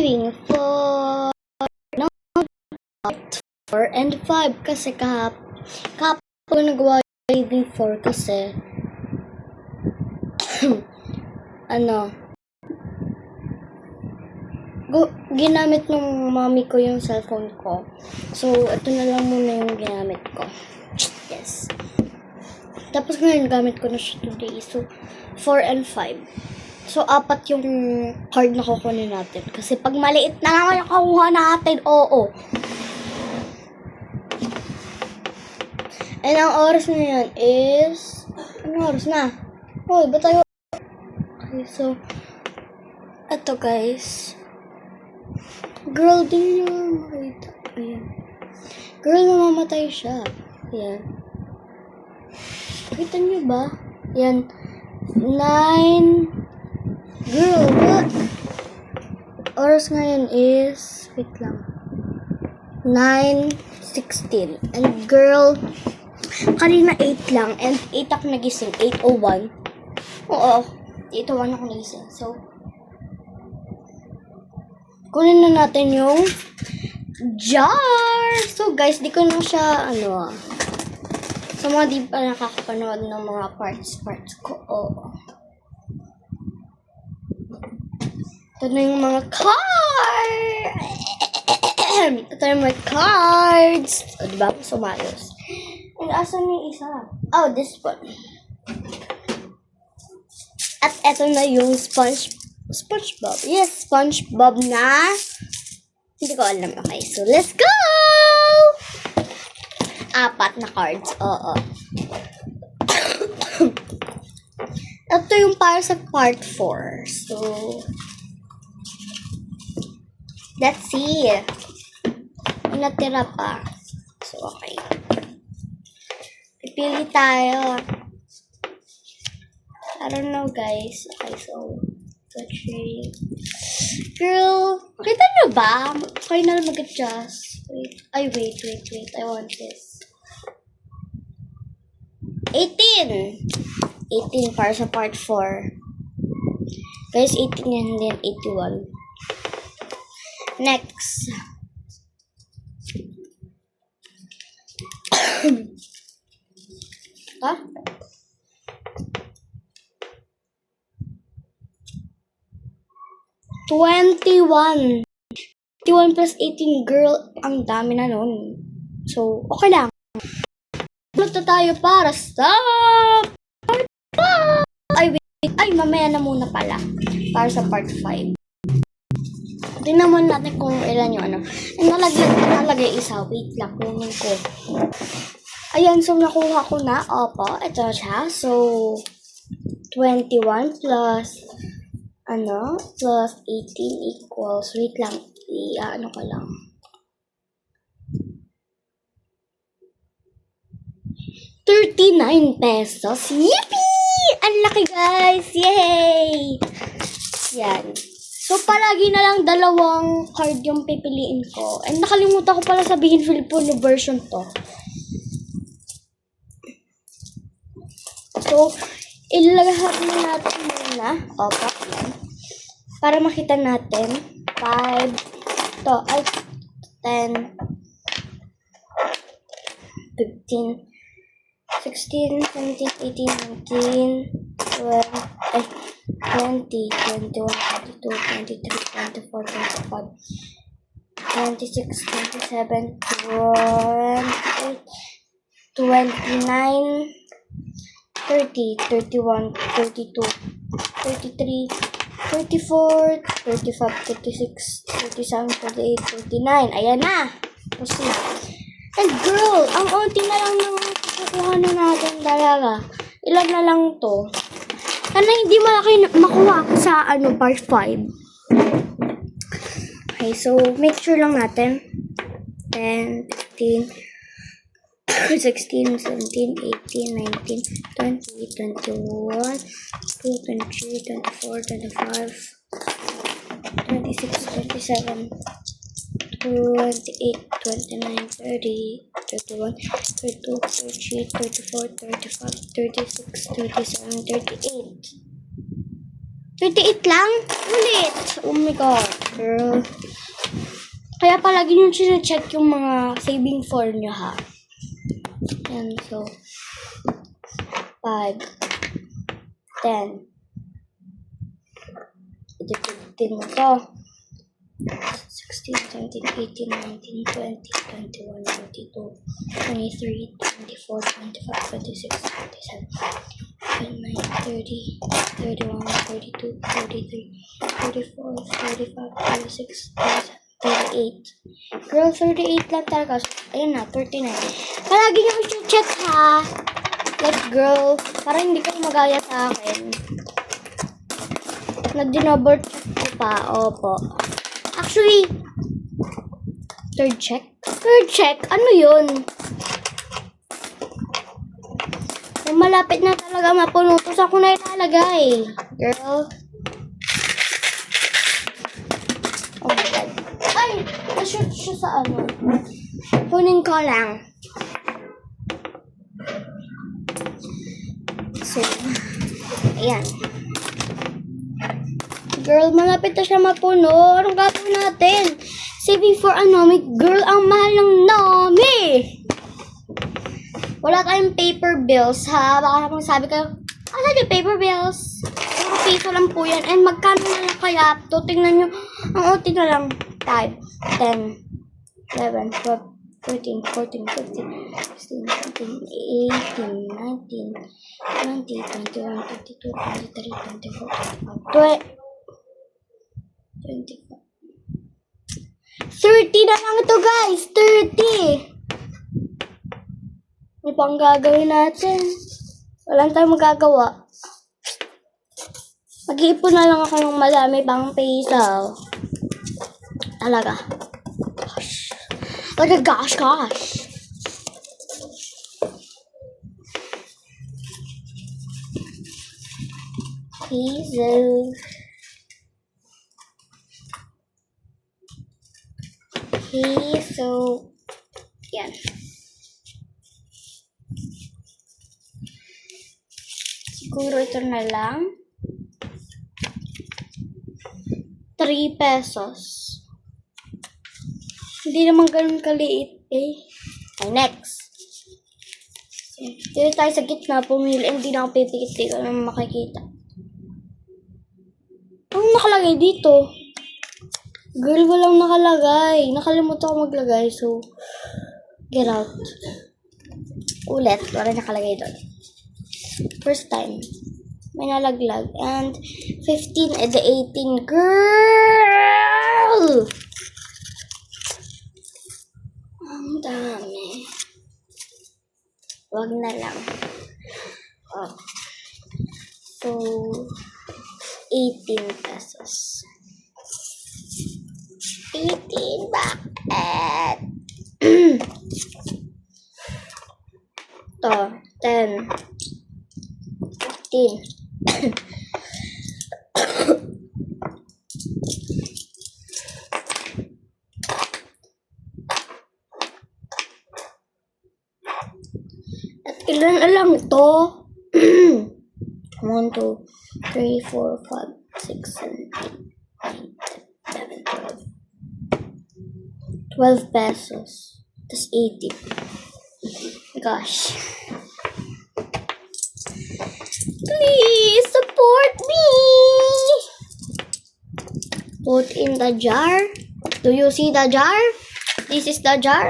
waiting for no, 4 and 5 kasi kahapon ko nagawa yung 4 kasi ginamit ng mommy ko yung cellphone ko. So, ito na lang muna yung ginamit ko. Yes. Tapos ngayon, gamit ko na siya today. So, 4 and 5. So, 4 yung card na kukunin natin. Kasi pag maliit na naman yung kukuha natin, oo. And ang oras na yan is... Anong oras na? Hoy, ba tayo? Okay, so... Ito guys. Girl, di nyo makita. Ayan. Girl, namamatay siya. Ayan. Kita nyo ba? Ayan. 9... Girl, what? Oras ngayon is... Wait lang. 9:16. And girl, kanina 8 lang. And 8 ako nagising. 8:01. Oo. 8:01 ako nagising. So, kunin na natin yung jar. So, guys, di ko na siya, sa mga di pa nakakapanood ng mga parts ko. Oo. Ito na yung mga cards. Ito yung mga cards. O, diba? Sumayos. And asan yung isa? Oh, this one. At ito na yung SpongeBob. Yes, SpongeBob na. Hindi ko alam. Okay, so let's go! 4 na cards. Oo. Ito yung para sa part 4. So, let's see. Natira pa. So, okay. Pipili tayo. I don't know, guys. Okay, so, 3. Girl, kita nyo ba? Kaya na lang mag-adjust. Wait. I want this. 18 para sa part 4. Guys, 18 yan din. 81. Next. Ha? $21 plus 18, girl, ang dami na nun. So, okay lang. Punta tayo para stop! Ay, mamaya na muna pala. Para sa part 5. Tingnan mo natin kung ilan yung nalagay isa. Wait lang, kunin ko. Ayan, so nakuha ko na. Opo, ito siya. So, 21 plus plus 18 equals, wait lang, ko lang. 39 pesos. Yippee! Ang laki, guys! Yay! Yan. So, palagi na lang 2 card yung pipiliin ko. And nakalimutan ko pala sabihin Filipino version to. So, ilagay na natin muna. Opo, yan. Para makita natin. 5, 10, 15, 16, 17, 18, 19, 20, 21, 22, 23, 24, 25, 26, 27, 28, 29, 30, 31, 32, 33, 34, 35, 36, 37, 38, 39. Ayan na. Proceed. And girl, ang unti na lang ng kukuha na natin talaga. Ilan na lang to. Sana hindi malaki makuha ko sa part 5. Okay, so make sure lang natin. 10, 15, 16, 17, 18, 19, 20, 21, 22, 23, 24, 25, 26, 27, 28, 29, 30, 31, 32, 33, 34, 35, 36, 37, 38. 38 lang? Ulit! Oh my God, girl. Kaya palagi nyo check yung mga saving for nyo, ha? Yan, so, 5, 10. Ito mo to. 16, 17, 18, 19, 20, 21, 22, 23, 24, 25, 26, 27, 29, 30, 31, 32, 33, 34, 35, 36, 37, 38. Girl, 38 lang talaga. Ayun na, 39. Palagi nyo check ha. Like, girl, para hindi kayo magaya sa akin. Nag-dinover check ko pa. Opo. Actually, third check? Third check? Ano yun? Yung malapit na talaga mapuno. Tapos ako na ilalagay. Girl. Oh my God. Ay! Na-shoot siya sa ano. Kunin ko lang. So, ayan. Girl, malapit na siya mapuno. Anong gagawin natin? Saving for anomic. Girl, ang mahal ng Nomi! Wala tayong paper bills, ha? Baka sabi kayo, ano yung paper bills? Puro piso lang po yan. And magkano na lang kaya? To, tingnan nyo. Ang uti na lang. 5, 10, 11, 12, 13, 14, 15, 16, 17, 18, 19, 20, 21, 22, 23, 24, 25, 25. 30 na lang ito, guys. 30. Ano pang gagawin natin? Walang tayong magagawa. Mag-iipon na lang ako ng madami pang peso. Talaga. Gosh. Oh my gosh, gosh. Peso. Okay, so, yan. Siguro ito na lang. 3 pesos. Hindi naman ganun kaliit eh. Okay, next. So, dito tayo sa gitna, pumili. Hindi na ako pipikit. Hindi ko naman makikita. Ano nakalagay dito? Girl, walang nakalagay. Nakalimutan ko maglagay. So, get out. Ulit. Wala nakalagay doon. First time. May nalaglag. And 15 and 18. Girl! Ang dami. Wag na lang. Oh. So, 18 pesos. 18 bakit? To, 10, 15. At ilan na lang ito? 1, 2, 3, 4, 5, 6, 7, 8, 9, 10, 11, 12. 12 pesos. That's 80. Gosh. Please support me. Put in the jar. Do you see the jar? This is the jar.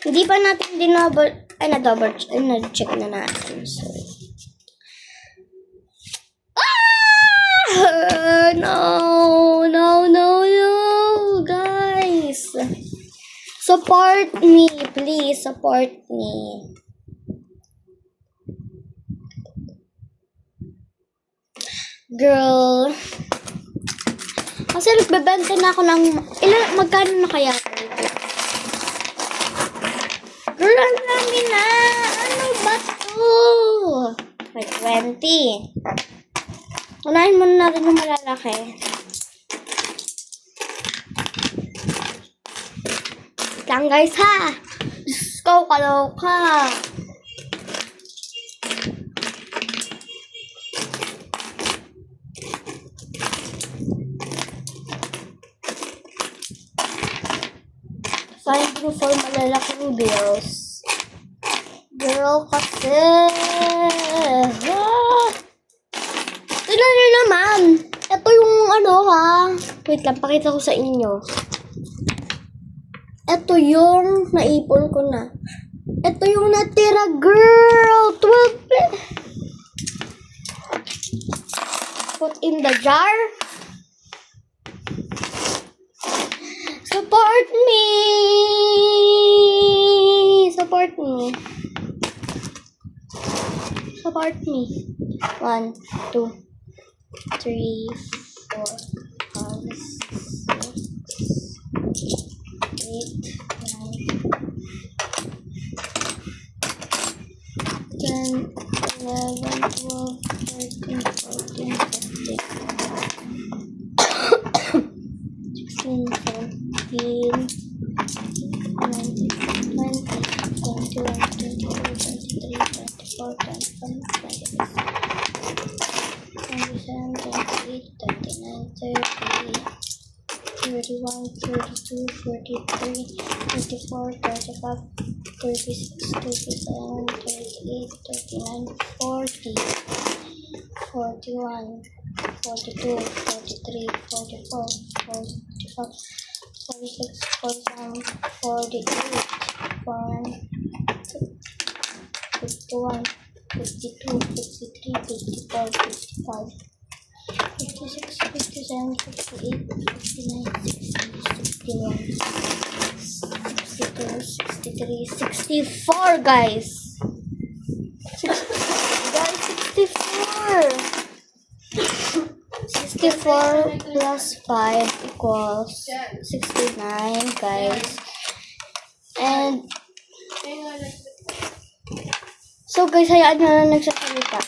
Hindi pa natin na-check na natin. Sorry. No, guys. Support me, please. Support me. Girl. Kasi nagbebenta na ako ng... magkano na kaya? Girl, ang dami na. Ano ba to? May 20. Unahin muna natin yung malalaki. Lang guys ha. Diyos ko, kaloka. Finding for malalaking bills. Girl, kasi. Tignan nyo naman. Ito yung ano ha. Wait lang, pakita ko sa inyo. Ito yung naipon ko na. Ito yung natira, girl. 12 pesos. Put in the jar. Support me. Support me. Support me. 1, 2, 3, 4, 5, 6, 8, 9, 10, 11, 12, 13, 14, 15, 16, 17, 19, 20, 21, 22, 23, 24, 25, 26, 27, 28, 29, 30, 31, 32, 33, 34, 35, 36, 37, 38, 39, 40, 41, 42, 43, 44, 45, 46, 47, 48, 51, 52, 53, 54, 55, 56, 57, 58, 59, 60, 61, 62, 63, 64, guys! Guys, 64! 64 plus 5 equals 69, guys. And, so guys, hayaan nyo na nagsasalita.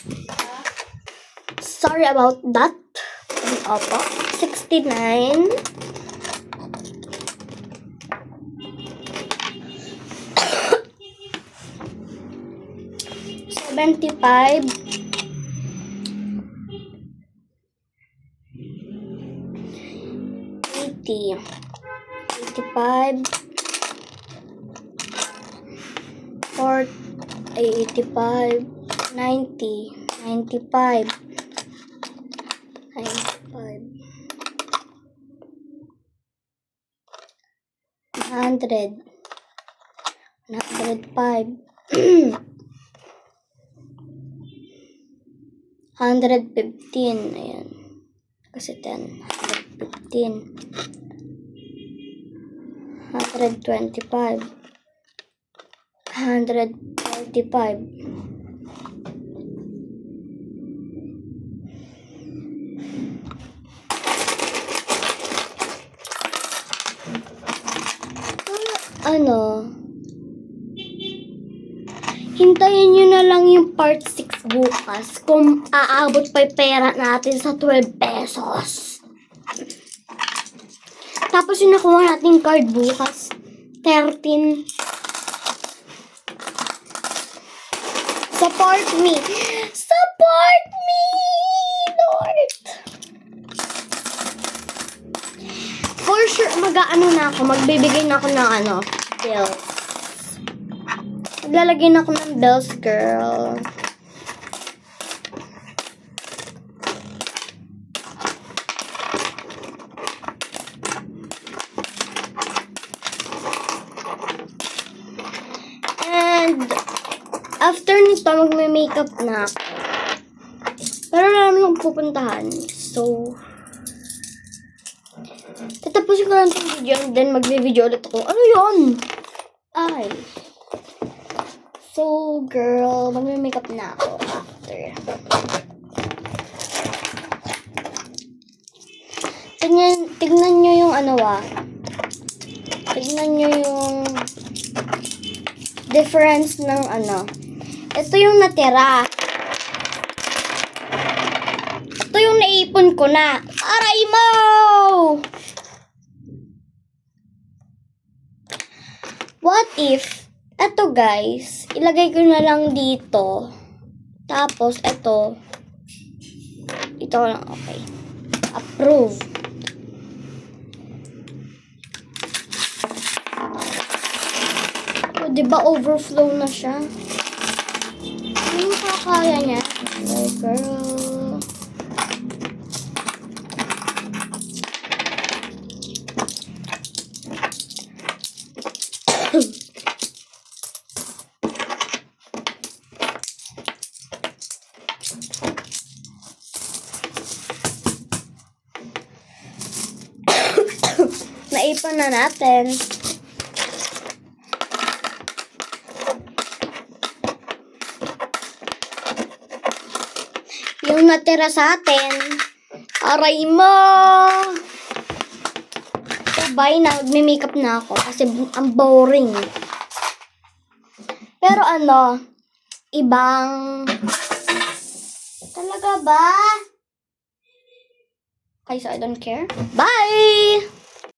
Sorry about that. Opo, 69. 75. 80. 85. 85. 90. 95. 95. 100. 105. 115. Ayan. Kasi 10. 115. 125. 135. 'Hintayin nyo na lang yung part 6 bukas kung aabot pa yung pera natin sa 12 pesos. Tapos yung nakuha natin card bukas, 13. Support me! Support me, Lord! For sure, magbibigay na ako ng bills. Maglalagay na ako ng bills, girl. And, after nito, magme-makeup na ako. Pero wala naman akong pupuntahan. So, tatapusin ko lang itong video and then magbe-video ulit ako. Ano yun? Ay. So, girl, magme-makeup na ako after. Tignan nyo yung tignan nyo yung difference ng Ito yung natira. Ito yung naipon ko na. Aray mo! What if, eto guys, ilagay ko na lang dito. Tapos, ito lang, okay. Approve. di ba overflow na siya? Ano kakaya niya? Like, girl. Naipon na natin. Yung natira sa atin. Aray mo! So, bye na. Magme-makeup na ako kasi ang boring. Pero ano, ibang... Talaga ba? Okay, so I don't care. Bye!